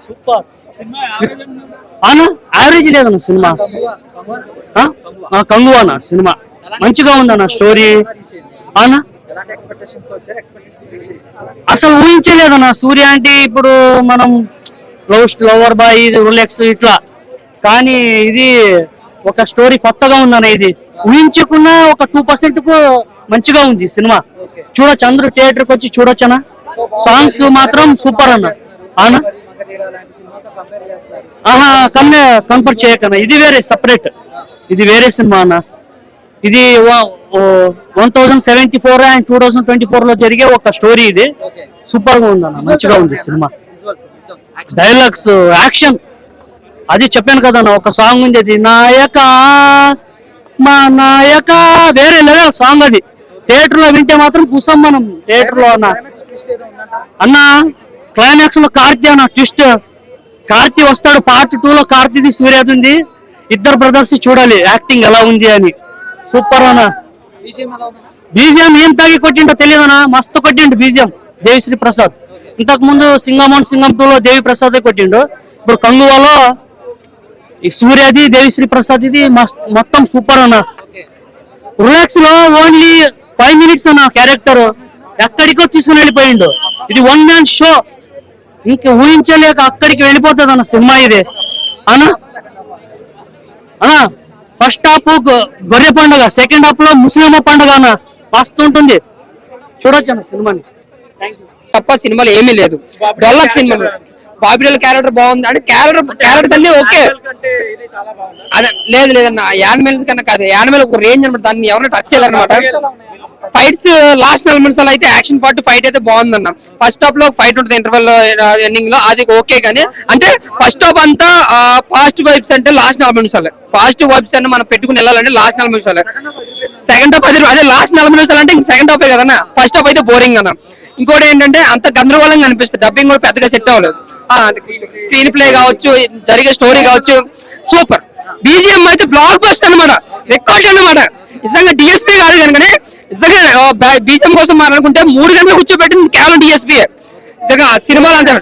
Super అన్న average లేదన్న cinema. Kanguva అన్న సినిమా మంచిగా ఉందన్న స్టోరీ అన్న. అసలు ఊహించలేదన్న సూర్య అంటే ఇప్పుడు మనం లవర్ బాయ్ రిలాక్స్ ఇట్లా, కానీ ఇది ఒక స్టోరీ కొత్తగా ఉందన్న. ఇది ఊహించకుండా ఒక 2% కు మంచిగా ఉంది సినిమా. చూడొచ్చు, అందరూ థియేటర్కి వచ్చి చూడొచ్చనా. సాంగ్స్ మాత్రం సూపర్ అన్న. అన్న కంపేర్ చేయకన్నా, ఇది వేరే సపరేట్, ఇది వేరే సినిమా అన్న. ఇది 1074 అండ్ 2024 లో జరిగే ఒక స్టోరీ. ఇది సూపర్ గా ఉంది అన్న, మంచిగా ఉంది సినిమా. డైలాగ్స్, యాక్షన్, అది చెప్పాను కదన్న. ఒక సాంగ్ ఉంది, అది నాయక మా నాయక, వేరే లెవెల్ సాంగ్. అది థియేటర్ లో వింటే మాత్రం కూసాం మనం థియేటర్ లో అన్న. క్లైమాక్స్ లో కార్తీ అన్న ట్విస్ట్. కార్తీ వస్తాడు పార్ట్ 2 లో. కార్తీది సూర్యది ఉంది, ఇద్దరు బ్రదర్స్ చూడాలి యాక్టింగ్ ఎలా ఉంది అని. సూపర్ అన్న. బీజిఎం ఏం తాగి కొట్టిండో తెలియదనా, మస్తు కొట్టిండు బీజిఎం దేవిశ్రీ ప్రసాద్. ఇంతకు ముందు సింగం 1 సింగం 2 లో దేవి ప్రసాద్ కొట్టిండు. ఇప్పుడు కంగువాలో ఈ సూర్యది దేవిశ్రీ ప్రసాద్ ఇది మొత్తం సూపర్ అన్న. రిలాక్స్ లో ఓన్లీ 5 minutes అన్న క్యారెక్టర్, ఎక్కడికో తీసుకుని వెళ్ళిపోయిండు. ఇది 1 man షో, ఇంకా ఊహించలేక అక్కడికి వెళ్ళిపోతుంది అన్న సినిమా ఇది అన్న. ఫస్ట్ హాఫ్ గొర్రె పండుగ, సెకండ్ హాఫ్ లో ముస్లిం పండుగ అన్న. మస్తు ఉంటుంది, చూడొచ్చు అన్న సినిమాని. తప్ప సినిమాలు ఏమీ లేదు. డొల్లక్ సినిమా. బాబిడల్ క్యారెక్టర్ బాగుంది అంటే క్యారెక్టర్స్ అన్ని ఓకే. అదే లేదన్న యానిమల్స్ కన్నా కాదు, యానిమల్ ఒక రేంజ్ అనమాట, దాన్ని ఎవరైనా టచ్ చేయాలన్నమాట. ఫైట్స్ లాస్ట్ 4 నిమిషాలు అయితే యాక్షన్ పార్ట్ ఫైట్ అయితే బాగుందన్న. ఫస్ట్ హాఫ్ లో ఫైట్ ఉంటుంది ఇంటర్వెల్ ఎండింగ్ లో, అది ఓకే. కానీ అంటే ఫస్ట్ హాఫ్ అంతా పాజిటివ్ వైబ్స్ అంటే లాస్ట్ 4 నిమిషాలు. పాజిటివ్ వైబ్స్ అన్ని మనం పెట్టుకుని వెళ్ళాలంటే లాస్ట్ 4 నిమిషాలు. సెకండ్ హాఫ్ అదే లాస్ట్ 4 నిమిషాలు అంటే ఇంక సెకండ్ హాఫే కదన్నా. ఫస్ట్ హాఫ్ అయితే బోరింగ్ అన్న. ఇంకోటి ఏంటంటే అంత గందరగోళంగా అనిపిస్తుంది, డబ్బింగ్ కూడా పెద్దగా సెట్ అవ్వలేదు. స్క్రీన్ ప్లే కావచ్చు, జరిగే స్టోరీ కావచ్చు సూపర్. బీజిఎం అయితే బ్లాక్ బస్టర్ అనమాట, రికార్డ్ అనమాట. నిజంగా డిఎస్పీ కాదు కానీ నిజంగా బీజిఎం కోసం మాట్లాడుకుంటే 3 గంటలు కూర్చోబెట్టింది కేవలం డిఎస్పీ. నిజంగా సినిమాలు అంటే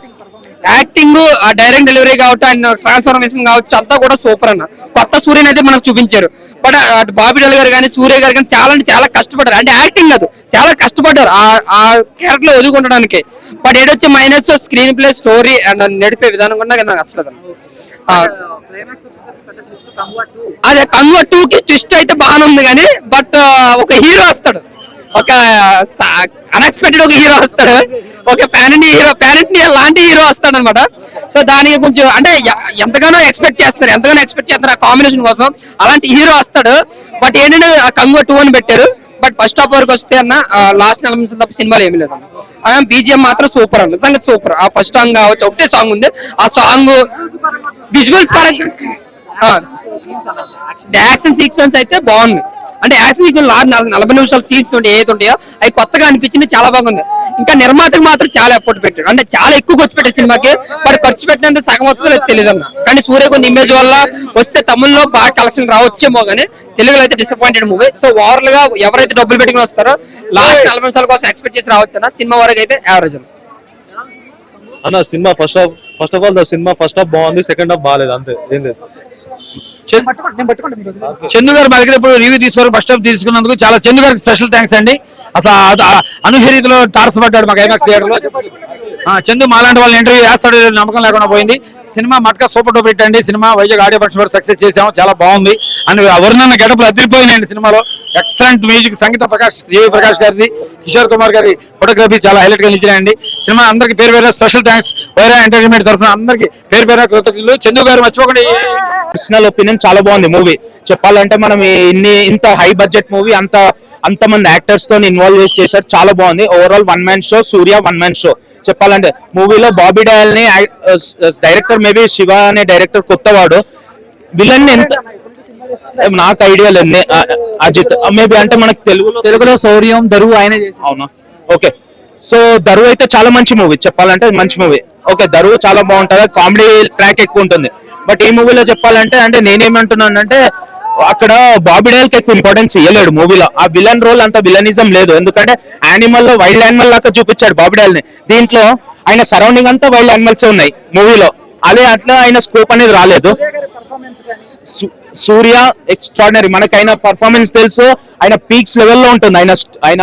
యాక్టింగ్, డైరెక్ట్ డెలివరీ కావచ్చు, అండ్ ట్రాన్స్ఫర్మేషన్ కావచ్చు, అంతా కూడా సూపర్ అన్న. కొత్త సూర్యని అయితే మనకు చూపించారు. బట్ బాబిడల్ గారు కానీ సూర్య గారు కానీ చాలా కష్టపడ్డారు. అంటే యాక్టింగ్ కాదు, చాలా కష్టపడ్డారు ఆ క్యారెక్టర్ లో ఎదుగుండడానికి. బట్ ఏడొచ్చే minus screenplay, story and నడిపే విధానం కూడా నాకు నచ్చలేదు. అదే కంగువ 2 కి ట్విస్ట్ అయితే బాగానే ఉంది కానీ, బట్ ఒక హీరో వస్తాడు, ఒక అన్ఎక్స్పెక్టెడ్ ఒక హీరో వస్తాడు, ఒక పాన్ ఇండియా లాంటి హీరో వస్తాడు అనమాట. సో దానికి కొంచెం అంటే ఎంతగానో ఎక్స్పెక్ట్ చేస్తారు ఆ కాంబినేషన్ కోసం. అలాంటి హీరో వస్తాడు. బట్ ఏంటంటే కంగువ 2 అని పెట్టారు. బట్ ఫస్ట్ హాఫ్ వరకు వస్తే అన్న లాస్ట్ 4 నిమిషాలు తప్ప సినిమాలు ఏమీ లేదు. అలా బీజిఎం మాత్రం సూపర్ అన్న, సంగతి సూపర్. ఆ ఫస్ట్ సాంగ్ కావచ్చు, ఒకటే సాంగ్ ఉంది. ఆ సాంగ్ విజువల్స్ పరంగా యాక్షన్ సీక్వెన్స్ అయితే బాగుంది. అంటే యాక్షన్ సీక్వెన్స్ 40 నిమిషాల సీన్స్ ఏదైతే ఉంటాయో అవి కొత్తగా అనిపించింది, చాలా బాగుంది. ఇంకా నిర్మాతకు మాత్రం చాలా ఎఫర్ట్ పెట్టాడు, అంటే చాలా ఎక్కువ ఖర్చు పెట్టాడు సినిమాకి. మరి ఖర్చు పెట్టినంత సగం వస్తుందో తెలియదు అన్న. కానీ సూర్య కొన్ని ఇమేజ్ వల్ల వస్తే తమిళ్లో బాగా కలెక్షన్ రావచ్చేమో, కానీ తెలుగులో అయితే డిసప్పాయింటెడ్ మూవీ. సో ఓవరాల్ గా ఎవరైతే డబ్బులు పెట్టుకుని వస్తారో లాస్ట్ 40 నిమిషాల కోసం ఎక్స్పెక్ట్ చేసి రావచ్చు అన్న. సినిమా వరకు అయితే యావరేజ్ అన్న. Cinema first of all cinema first half బాగుంది, సెకండ్ హాఫ్ బాగాలేదు, అంతే, ఏం లేదు. చందు గారు మా దగ్గర ఇప్పుడు రివ్యూ తీసుకొని ఫస్ట్ హాఫ్ తీసుకున్నందుకు చాలా చందు గారికి స్పెషల్ థ్యాంక్స్ అండి. అసలు అనూహ్య రీతిలో తారసపడ్డాడు మాకు ఐమాక్స్ థియేటర్ లో. చందు మాలాంటి వాళ్ళని ఇంటర్వ్యూ చేస్తాడు నమ్మకం లేకుండా పోయింది. Cinema Matka super duper hit అండి. Cinema Vizag audio function success చేసాము, చాలా బాగుంది. అండ్ వరుణన్న గెటప్లు అదిరిపోయినాయండి సినిమాలో. ఎక్సలెంట్ మ్యూజిక్, సంగీత దేవి ప్రకాష్ గారిది, కిషోర్ కుమార్ గారి ఫోటోగ్రఫీ చాలా హైలైట్ గా నిలిచినాయండి. సినిమా అందరికి పేరు పేరు స్పెషల్ థ్యాంక్స్. వైరా ఎంటర్టైన్మెంట్ తరఫున అందరికి పేరు పేరు కృతజ్ఞతలు. చందు గారు మర్చిపోకండి. పర్సనల్ ఒపీనియన్ చాలా బాగుంది మూవీ. చెప్పాలంటే మనం ఇంత హై బడ్జెట్ మూవీ అంతమంది యాక్టర్స్ తో ఇన్వాల్వ్ చేశారు, చాలా బాగుంది. ఓవరాల్ 1 man షో, సూర్య 1 man షో. చెప్పాలంటే మూవీలో బాబీ డయల్ ని డైరెక్టర్ మేబీ శివ అనే డైరెక్టర్ కొత్తవాడు. విలన్ ఎంత నాకు ఐడియా లేదు. అజిత్ మేబీ అంటే మనకు తెలుగులో శౌర్యం దరువు ఆయన అవునా. ఓకే, సో దరువు అయితే చాలా మంచి మూవీ, చెప్పాలంటే మంచి మూవీ. ఓకే, దరువు చాలా బాగుంటుంది, కామెడీ ట్రాక్ ఎక్కువ ఉంటుంది. బట్ ఈ మూవీలో చెప్పాలంటే అంటే నేనేమంటున్నాను అంటే అక్కడ బాబీ డయల్ కి ఎక్కువ ఇంపార్టెన్స్ ఇవ్వలేడు మూవీలో. ఆ విలన్ రోల్ అంత విలనిజం లేదు, ఎందుకంటే యానిమల్ లో వైల్డ్ యానిమల్ లాగా చూపించాడు బాబీ డయల్ ని. దీంట్లో ఆయన సరౌండింగ్ అంతా వైల్డ్ యానిమల్స్ ఉన్నాయి మూవీలో. అదే అట్లా ఆయన స్కోప్ అనేది రాలేదు. సూర్య ఎక్స్ట్రాడినరీ, మనకైన పర్ఫార్మెన్స్ తెలుసు, ఆయన పీక్స్ లెవెల్లో ఉంటుంది, ఆయన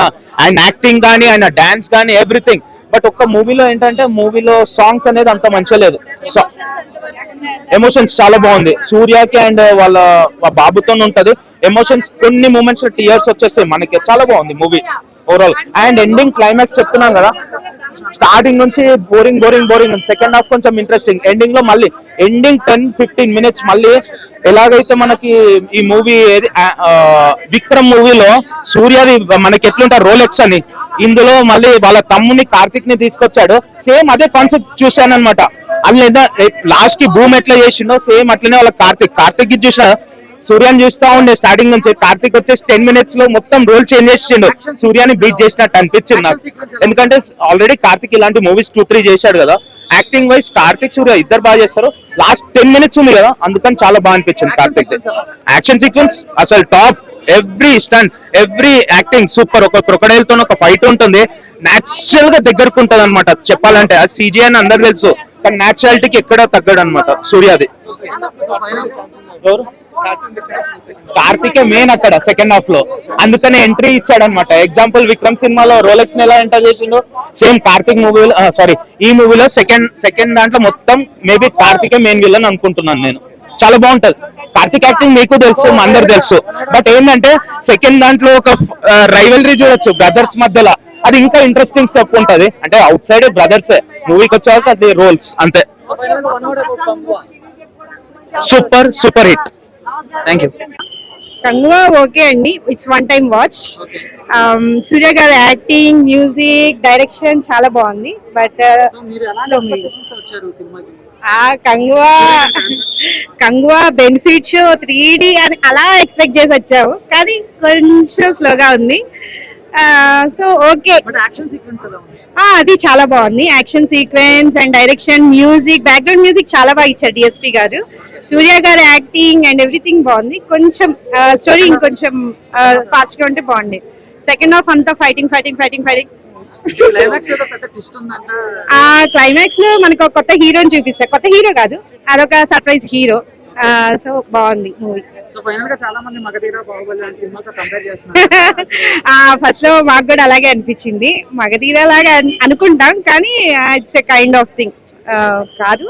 యాక్టింగ్ కానీ ఆయన డాన్స్ కానీ ఎవ్రీథింగ్. బట్ ఒక్క మూవీలో ఏంటంటే మూవీలో సాంగ్స్ అనేది అంత మంచిగా లేదు. ఎమోషన్స్ చాలా బాగుంది సూర్యకి అండ్ వాళ్ళ బాబుతో ఉంటది ఎమోషన్స్. కొన్ని మూమెంట్స్ టీయర్స్ వచ్చేస్తాయి మనకి. చాలా బాగుంది movie overall. And ending climax చెప్తున్నాం కదా, స్టార్టింగ్ నుంచి boring boring boring, second half కొంచెం ఇంట్రెస్టింగ్, ఎండింగ్ లో మళ్ళీ ఎండింగ్ 10-15 minutes మళ్ళీ ఎలాగైతే మనకి ఈ మూవీ విక్రమ్ మూవీలో సూర్యది మనకి ఎట్లుంటారు రోలెక్స్ అని, ఇందులో మళ్ళీ వాళ్ళ తమ్ముని కార్తిక్ ని తీసుకొచ్చాడు. సేమ్ అదే కాన్సెప్ట్ చూశాను అనమాట. అందులో లాస్ట్ కి భూమి ఎట్లా చేసిండో సేమ్ అట్లనే వాళ్ళ కార్తిక్ చూసిన సూర్యాని చూస్తా ఉండే స్టార్టింగ్ నుంచి. కార్తిక్ వచ్చేసి 10 minutes లో మొత్తం రోల్ చేంజ్ చేసిండు, సూర్యాని బీట్ చేసినట్టు అనిపించింది నాకు. ఎందుకంటే ఆల్రెడీ కార్తిక్ ఇలాంటి మూవీస్ 2-3 చేశాడు కదా. యాక్టింగ్ వైజ్ కార్తిక్ సూర్య ఇద్దరు బాగా చేస్తారు. లాస్ట్ 10 minutes ఉంది కదా, అందుకని చాలా బాగా అనిపించింది కార్తిక్. యాక్షన్ సీక్వెన్స్ అసలు top, every stunt every acting super. ఒక క్రొకడైల్ తో ఒక ఫైట్ ఉంటుంది, నేచురల్ గా దగ్గరకు ఉంటది అనమాట చెప్పాలంటే. అది CGI అని అందరు తెలుసు, కానీ నేచురాలిటీకి ఎక్కడ తగ్గడు అనమాట సూర్యది. కార్తికే మెయిన్ అక్కడ సెకండ్ హాఫ్ లో, అందుకనే ఎంట్రీ ఇచ్చాడు అనమాట. ఎగ్జాంపుల్ విక్రమ్ సినిమాలో రోలెక్స్ ని ఎలా ఎంటర్ చేసిండు, సేమ్ కార్తిక్ మూవీలో ఈ మూవీలో సెకండ్ దాంట్లో మొత్తం మేబీ కార్తికే మెయిన్ విలన్ అనుకుంటున్నాను నేను. చాలా బాగుంటది కార్తిక్ యాక్టింగ్, మీకు తెలుసు అందరు తెలుసు. బట్ ఏంటంటే సెకండ్ దాంట్లో ఒక రైవలరీ చూడొచ్చు బ్రదర్స్ మధ్యలో, అది ఇంకా ఇంట్రెస్టింగ్ స్టెప్ ఉంటది. అంటే అవుట్ సైడ్ బ్రదర్స్, మూవీకి వచ్చాక అది రోల్స్ అంతే. Super hit. Thank you. Kanguva okay అండి, ఇట్స్ వన్ టైం వాచ్. సూర్య గారి యాక్టింగ్, మ్యూజిక్, డైరెక్షన్ చాలా బాగుంది. But Kanguva benefit show 3D అని అలా ఎక్స్పెక్ట్ చేసి వచ్చావు, కానీ కొంచెం స్లోగా ఉంది. సో ఓకే, అది చాలా బాగుంది. Action sequence and direction, music, background music చాలా బాగా ఇచ్చారు DSP గారు. సూర్య గారి యాక్టింగ్ అండ్ ఎవ్రీథింగ్ బాగుంది. కొంచెం స్టోరీ ఇంకొంచెం ఫాస్ట్ గా ఉంటే బాగుంది. సెకండ్ హాఫ్ అంతా ఫైటింగ్. ఆ క్లైమాక్స్ లో మనకు ఒక కొత్త హీరోని చూపిస్తారు. కొత్త హీరో కాదు, అదొక సర్ప్రైజ్ హీరో. సో బాగుంది మూవీ. ఫస్ట్ లో మాకు కూడా అలాగే అనిపించింది, మగధీర లాగా అనుకుంటాం, కానీ it's a kind of thing కాదు.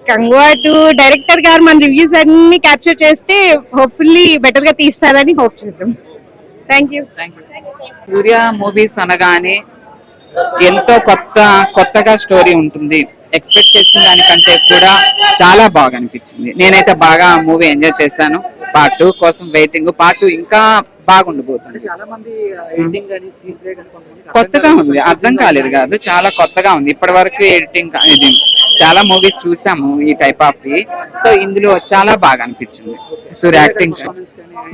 కంగువా 2 డైరెక్టర్ గారు మన రివ్యూస్ అన్ని క్యాప్చర్ చేస్తే హోప్ఫుల్లీ బెటర్ గా తీస్తారని హోప్ చేద్దాం. Thank you. సూర్య మూవీస్ అనగానే ఎంతో కొత్తగా స్టోరీ ఉంటుంది. ఎక్స్పెక్ట్ చేసిన దానికంటే కూడా చాలా బాగా అనిపించింది. నేనైతే బాగా మూవీ ఎంజాయ్ చేశాను. పార్ట్ 2 కోసం వెయిటింగ్. పార్ట్ 2 ఇంకా బాగుండబోతుంది. కొత్తగా ఉంది, అర్థం కాలేదు కాదు, చాలా కొత్తగా ఉంది. ఇప్పటి వరకు ఎడిటింగ్ ఇది చాలా మూవీస్ చూసాము ఈ టైప్ ఆఫ్. సో ఇందులో చాలా బాగా అనిపించింది. సూర్య యాక్టింగ్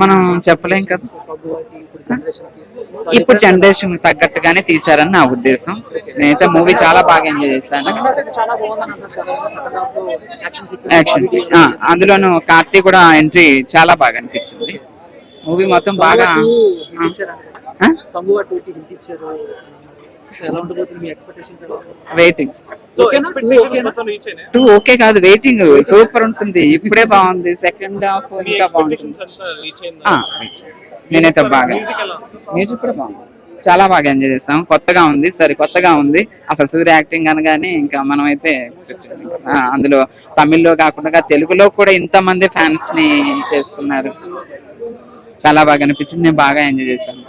మనం చెప్పలేం కదా, ఇప్పుడు జనరేషన్ తగ్గట్టుగానే తీసారని నా ఉద్దేశం. నేనైతే మూవీ చాలా బాగా ఎంజాయ్ చేశాను. యాక్షన్ అందులోను కార్తీక్ కూడా ఎంట్రీ చాలా బాగా అనిపించింది. మూవీ మొత్తం బాగా వెయిటింగ్. 2 ఓకే కాదు, వెయిటింగ్ సూపర్ ఉంటుంది. ఇప్పుడే బాగుంది, సెకండ్ హాఫ్ ఇంకా బాగుంటుంది. నేనైతే బాగా మ్యూజిక్ కూడా బాగుంది, చాలా బాగా ఎంజాయ్ చేస్తాం. కొత్తగా ఉంది, కొత్తగా ఉంది. అసలు సూర్య యాక్టింగ్ అనగానే ఇంకా మనం అయితే అందులో తమిళ్లో కాకుండా తెలుగులో కూడా ఇంతమంది ఫ్యాన్స్ ని చేసుకున్నారు. చాలా బాగా అనిపించింది. నేను బాగా ఎంజాయ్ చేశాను.